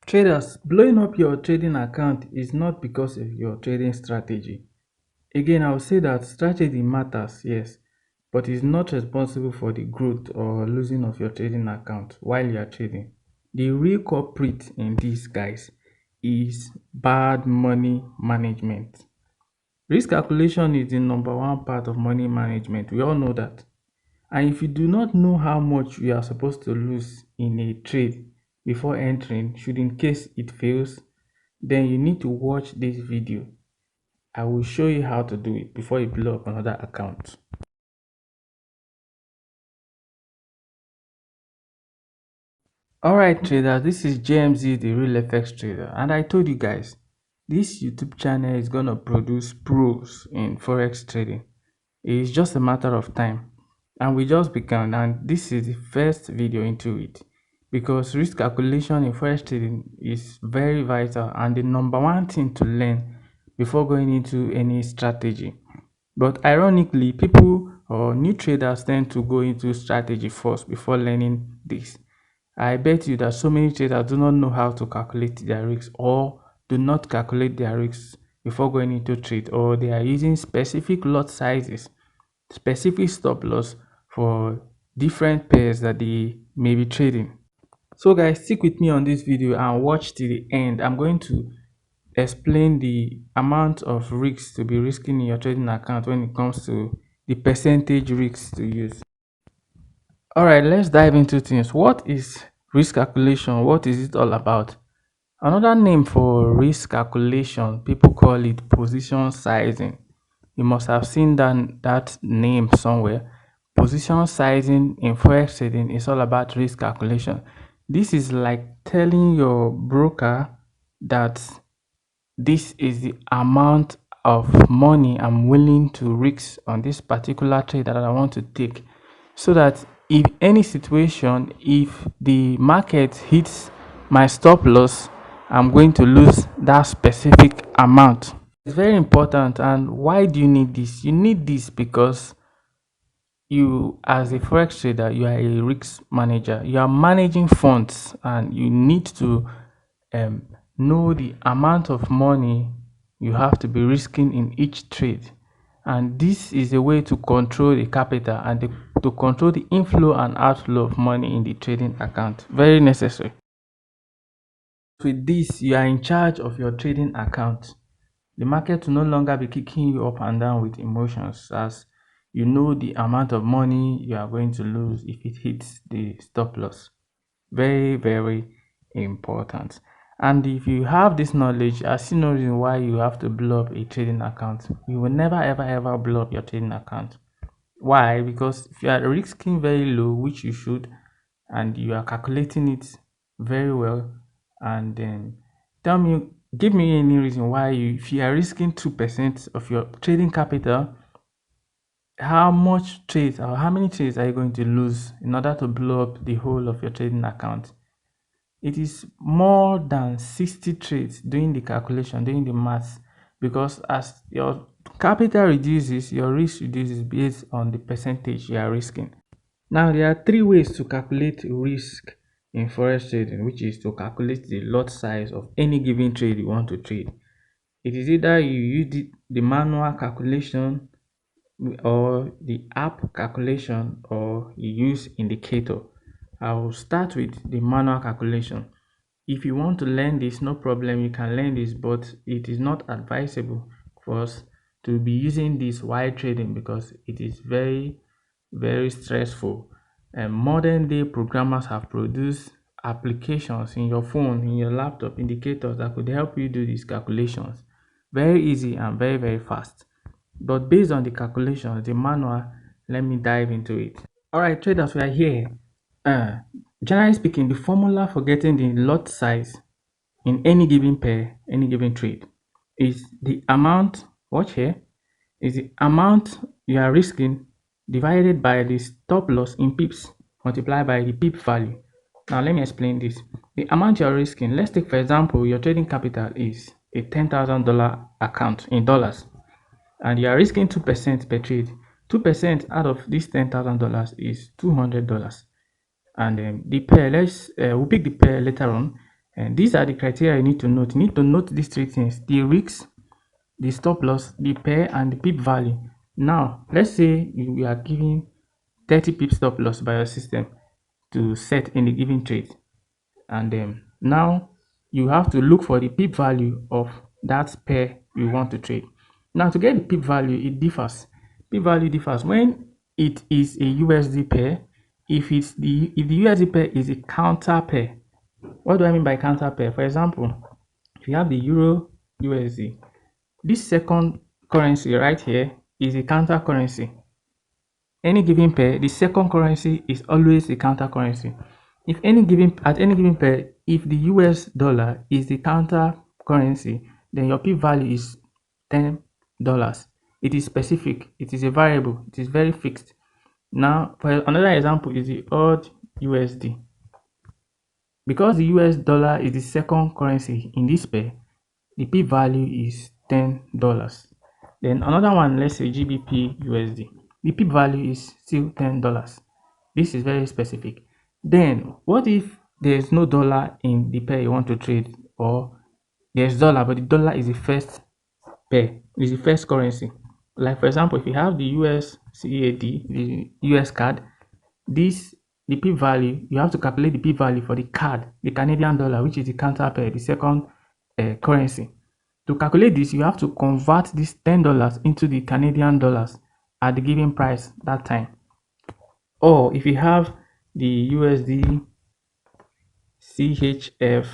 Traders, blowing up your trading account is not because of your trading strategy. Again, I will say that strategy matters, yes, but is not responsible for the growth or losing of your trading account while you are trading. The real culprit in this, guys, is bad money management. Risk calculation is the number one part of money management. We all know that. And if you do not know how much you are supposed to lose in a trade before entering, should in case it fails, then you need to watch this video. I will show you how to do it before you blow up another account. Alright traders, this is JMZ, the real FX trader, and I told you guys, this YouTube channel is gonna produce pros in Forex trading. It's just a matter of time, and we just began, and this is the first video into it, because risk calculation in Forex trading is very vital and the number one thing to learn before going into any strategy. But ironically, people or new traders tend to go into strategy first before learning this. I bet you that so many traders do not know how to calculate their risks, or do not calculate their risks before going into trade, or they are using specific lot sizes, specific stop loss for different pairs that they may be trading. So guys, stick with me on this video and watch till the end. I'm going to explain the amount of risks to be risking in your trading account when it comes to the percentage risks to use. All right, let's dive into things. What is risk calculation? What is it all about? Another name for risk calculation, people call it position sizing. You must have seen that name somewhere. Position sizing in Forex trading is all about risk calculation. This is like telling your broker that this is the amount of money I'm willing to risk on this particular trade that I want to take, so that if any situation, if the market hits my stop loss, I'm going to lose that specific amount. It's very important. And why do you need this? You need this because you, as a Forex trader, you are a risk manager. You are managing funds, and you need to know the amount of money you have to be risking in each trade. And this is a way to control the capital and to control the inflow and outflow of money in the trading account. Very necessary. With this, you are in charge of your trading account. The market will no longer be kicking you up and down with emotions, as you know the amount of money you are going to lose if it hits the stop loss. Very, very important. And if you have this knowledge, I see no reason why you have to blow up a trading account. You will never ever blow up your trading account. Why? Because if you are risking very low, which you should, and you are calculating it very well, and then give me any reason why if you are risking 2% of your trading capital, how much trades or how many trades are you going to lose in order to blow up the whole of your trading account? It is more than 60 trades. Doing the calculation, doing the maths, because as your capital reduces, your risk reduces based on the percentage you are risking. Now, there are three ways to calculate risk in Forex trading, which is to calculate the lot size of any given trade you want to trade. It is either you use the manual calculation, or the app calculation, or you use indicator. I will start with the manual calculation. If you want to learn this, no problem, you can learn this, but it is not advisable for us to be using this while trading, because it is very, very stressful. And modern day programmers have produced applications in your phone, in your laptop, indicators that could help you do these calculations very easy and very, very fast. But based on the calculations, the manual, let me dive into it. All right, traders, we are here. Generally speaking, the formula for getting the lot size in any given pair, any given trade, is the amount, watch here, is the amount you are risking divided by the stop loss in pips multiplied by the pip value. Now let me explain this. The amount you are risking, let's take for example, your trading capital is a $10,000 account in dollars, and you are risking 2% per trade. 2% out of this $10,000 is $200. And the pair, we'll pick the pair later on. And these are the criteria you need to note. You need to note these three things: the risks, the stop loss, the pair, and the pip value. Now, let's say you are giving 30 pip stop loss by your system to set in a given trade, and now you have to look for the pip value of that pair you want to trade. Now, to get the pip value, it differs. Pip value differs when it is a USD pair. If the USD pair is a counter pair. What do I mean by counter pair? For example, if you have the Euro USD, this second currency right here is a counter currency. Any given pair, the second currency is always a counter currency. If any given at any given pair, if the US dollar is the counter currency, then your P value is $10. It is specific, it is a variable, it is very fixed. Now, for another example is the odd USD. Because the US dollar is the second currency in this pair, the P value is $10. Then another one, let's say GBP USD. The P value is still $10. This is very specific. Then what if there's no dollar in the pair you want to trade, or there's dollar but the dollar is the first pair, is the first currency? Like for example, if you have the US CAD, the US card, this the P value, you have to calculate the P value for the card, the Canadian dollar, which is the counter pair, the second currency. To calculate this, you have to convert this $10 into the Canadian dollars at the given price that time. Or if you have the USD CHF,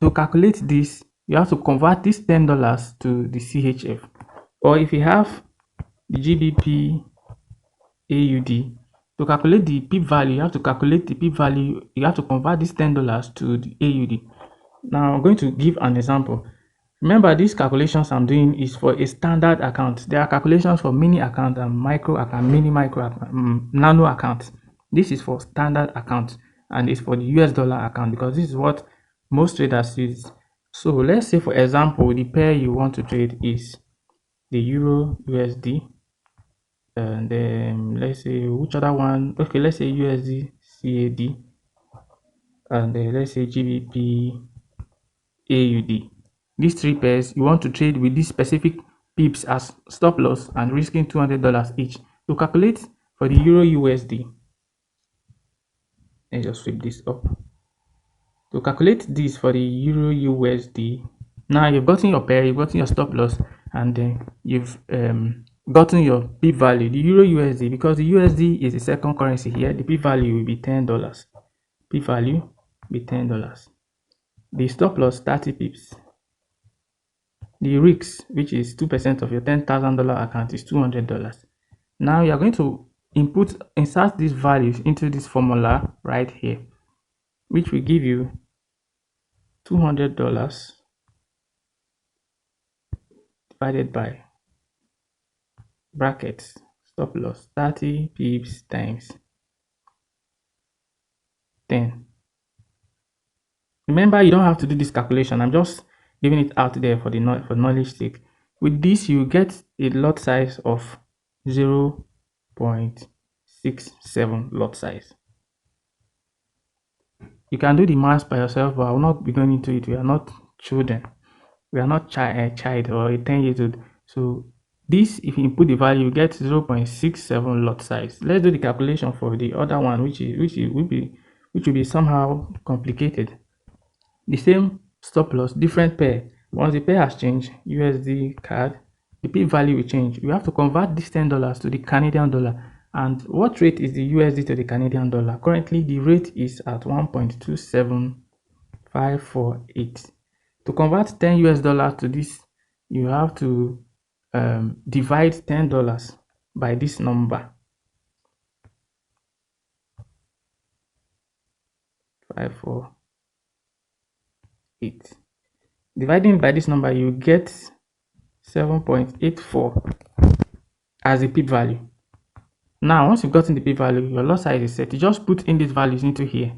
to calculate this, you have to convert this $10 to the CHF. Or if you have the GBP AUD, to calculate the P value, you have to calculate the P value, you have to convert this $10 to the AUD. Now I'm going to give an example. Remember, these calculations I'm doing is for a standard account. There are calculations for mini account and micro account, mini micro account, nano account. This is for standard account and it's for the US dollar account because this is what most traders use. So let's say, for example, the pair you want to trade is the Euro USD, and then let's say which other one? Okay, let's say USD CAD, and then let's say GBP AUD. These three pairs you want to trade with these specific pips as stop loss and risking $200 each. To calculate for the Euro USD, let's just sweep this up. To calculate this for the Euro USD, now you've gotten your pair, you've gotten your stop loss, and then you've gotten your P value. The Euro USD, because the USD is the second currency here, the P value will be $10. P value will be $10. The stop loss 30 pips. The risks, which is 2% of your $10,000 account, is $200. Now you are going to insert these values into this formula right here, which will give you $200 divided by brackets stop loss 30 pips times 10. Remember, you don't have to do this calculation. I'm just giving it out there for knowledge sake. With this, you get a lot size of 0.67 lot size. You can do the math by yourself, but I will not be going into it. We are not children. We are not a child or a 10 years old. So this, if you input the value, you get 0.67 lot size. Let's do the calculation for the other one, which will be somehow complicated. The same stop loss, different pair. Once the pair has changed, USD card, the P value will change. You have to convert this $10 to the Canadian dollar. And what rate is the USD to the Canadian dollar? Currently, the rate is at 1.27548. To convert 10 US dollars to this, you have to divide $10 by this number, 548. Dividing by this number, you get 7.84 as a P value. Now, once you've gotten the P value, your lot size is set. You just put in these values into here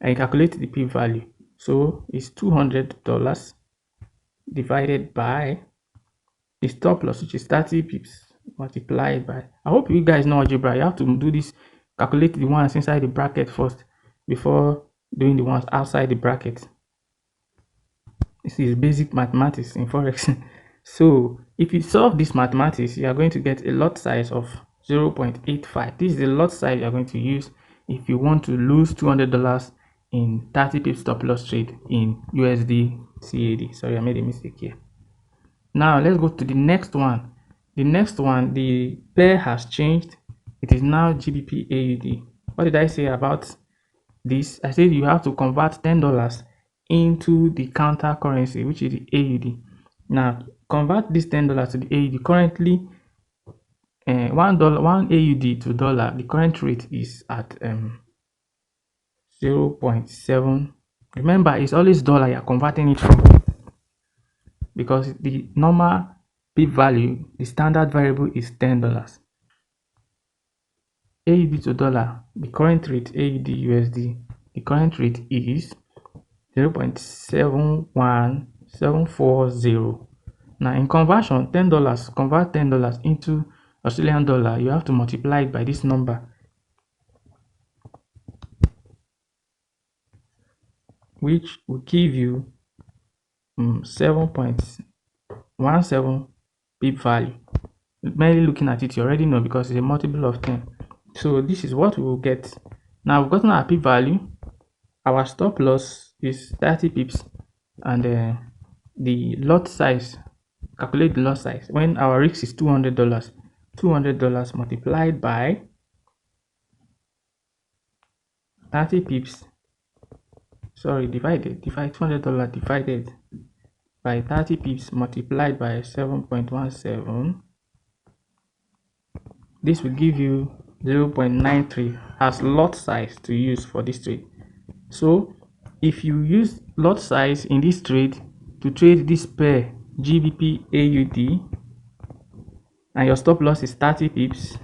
and calculate the P value. So it's $200 divided by the stop loss, which is 30 pips, multiplied by, I hope you guys know algebra. You have to do this, calculate the ones inside the bracket first, before doing the ones outside the bracket. This is basic mathematics in Forex. So if you solve this mathematics, you are going to get a lot size of 0.85. This is the lot size you are going to use if you want to lose $200 in 30 pips stop loss trade in USD CAD. Sorry, I made a mistake here. Now let's go to the next one. The next one, the pair has changed. It is now GBP AUD. What did I say about this? I said you have to convert $10 into the counter currency, which is the AUD. Now convert this $10 to the AUD. Currently, one AUD to dollar, the current rate is at 0.7. Remember, it's always dollar you're converting it from, because the normal pip value, the standard variable is $10. AUD to dollar, the current rate, AUD USD, the current rate is 0.71740. Now in conversion, $10, convert $10 into Australian dollar, you have to multiply it by this number, which will give you 7.17 pip value. Merely looking at it, you already know because it's a multiple of 10. So this is what we will get. Now we've gotten our pip value. Our stop loss is 30 pips, and the lot size, calculate the lot size when our risk is $200. $200 multiplied by 30 pips, sorry, divide $200 divided by 30 pips multiplied by 7.17. This will give you 0.93 as lot size to use for this trade. So if you use lot size in this trade to trade this pair GBP AUD and your stop loss is 30 pips,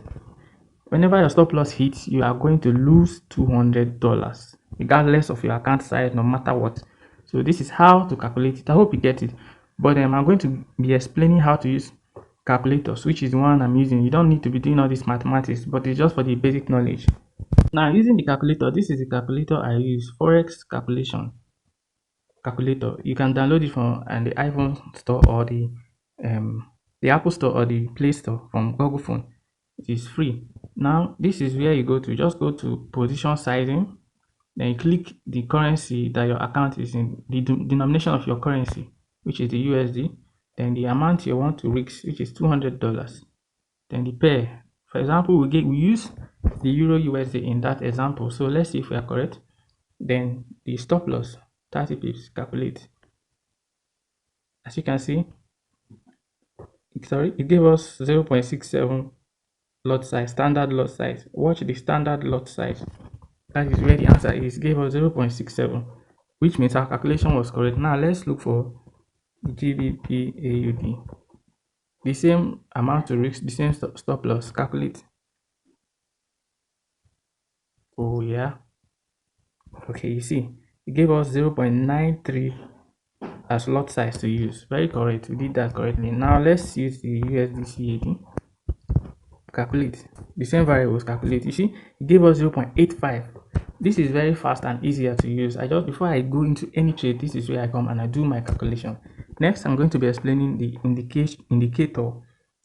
whenever your stop loss hits, you are going to lose $200 regardless of your account size, no matter what. So this is how to calculate it. I hope you get it. But I'm going to be explaining how to use calculators, which is the one I'm using. You don't need to be doing all this mathematics, but it's just for the basic knowledge. Now using the calculator, this is the calculator I use, Forex calculation calculator. You can download it from the iPhone store or the Apple store or the Play Store from Google phone. It is free. Now this is where you go to, just go to position sizing, then you click the currency that your account is in, the denomination of your currency, which is the USD, then the amount you want to risk, which is $200, then the pair. For example, we use the Euro USD in that example, so let's see if we are correct. Then the stop loss, 30 pips, calculate. As you can see, it gave us 0.67 lot size, standard lot size. Watch the standard lot size. That is where the answer is. Gave us 0.67, which means our calculation was correct. Now let's look for GBP AUD. The same amount to risk, the same stop loss. Calculate. Oh yeah. Okay, you see, it gave us 0.93 as lot size to use. Very correct. We did that correctly. Now let's use the USD CAD. Calculate. The same variables, calculate. You see, it gave us 0.85. This is very fast and easier to use. Before I go into any trade, this is where I come and I do my calculation. Next, I'm going to be explaining the indicator,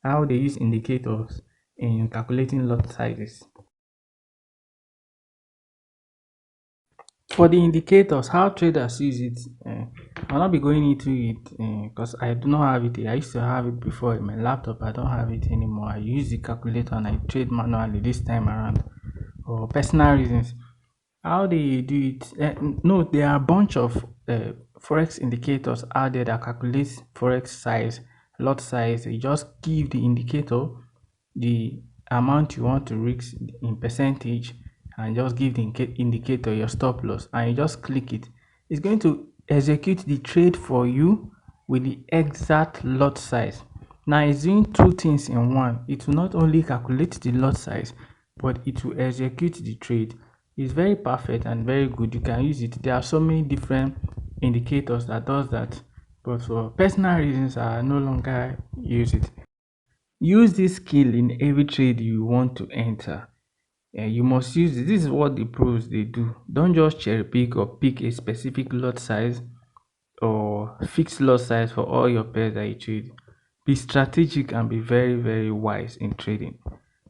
how they use indicators in calculating lot sizes. For the indicators, how traders use it, I'll not be going into it because I do not have it. I used to have it before in my laptop. I don't have it anymore. I use the calculator and I trade manually this time around for personal reasons. How they do it? No, there are a bunch of forex indicators out there that calculates forex size, lot size. You just give the indicator the amount you want to risk in percentage, and just give the indicator your stop loss, and you just click it. It's going to execute the trade for you with the exact lot size. Now it's doing two things in one. It will not only calculate the lot size, but it will execute the trade. It's very perfect and very good. You can use it. There are so many different indicators that does that, but for personal reasons I no longer use it. Use this skill in every trade you want to enter. You must use it. This is what the pros they do. Don't just cherry pick or pick a specific lot size or fixed lot size for all your pairs that you trade. Be strategic and be very, very wise in trading.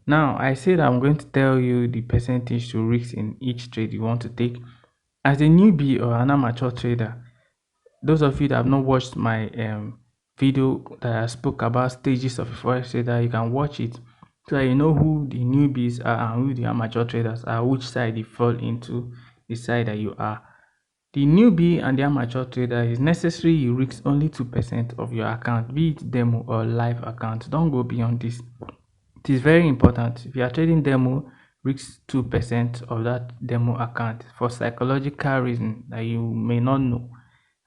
Now, I said I'm going to tell you the percentage to risk in each trade you want to take. As a newbie or an amateur trader, those of you that have not watched my video that I spoke about stages of a forex trader, you can watch it so that you know who the newbies are and who the amateur traders are, which side you fall into, the side that you are. The newbie and the amateur trader is necessary you risk only 2% of your account, be it demo or live account. Don't go beyond this. It is very important. If you are trading demo, risk 2% of that demo account for psychological reason that you may not know.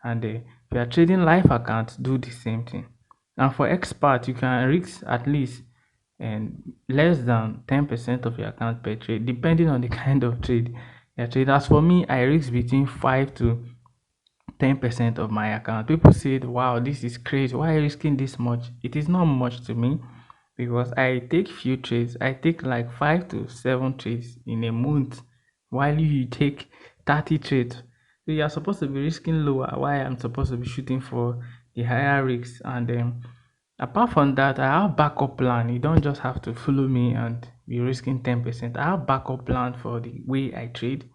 And if you are trading live account, do the same thing. And for expert, you can risk at least and less than 10% of your account per trade, depending on the kind of trade you trade. As for me, I risk between 5 to 10% of my account. People said, wow, this is crazy. Why are you risking this much? It is not much to me because I take few trades. I take like 5 to 7 trades in a month, while you take 30 trades. So you are supposed to be risking lower, while I'm supposed to be shooting for the higher risks. And apart from that, I have backup plan. You don't just have to follow me and be risking 10%. I have backup plan for the way I trade,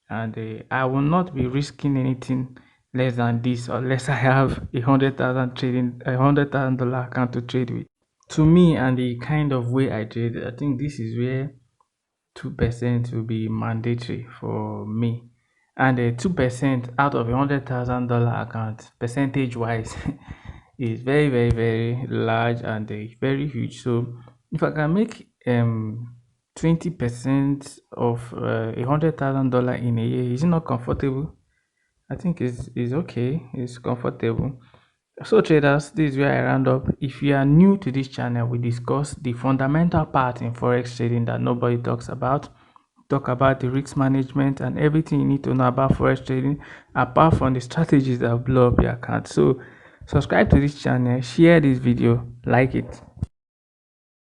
and I will not be risking anything less than this unless I have $100,000 account to trade with. To me and the kind of way I trade, I think this is where 2% will be mandatory for me. And 2% out of $100,000 account, percentage wise, is very, very, very large and very huge. So if I can make 20% of $100,000 in a year, is it not comfortable? I think it's okay, it's comfortable. So traders, this is where I round up. If you are new to this channel, we discuss the fundamental part in forex trading that nobody talks about. Talk about the risk management and everything you need to know about forex trading, apart from the strategies that blow up your account. So subscribe to this channel, share this video, like it.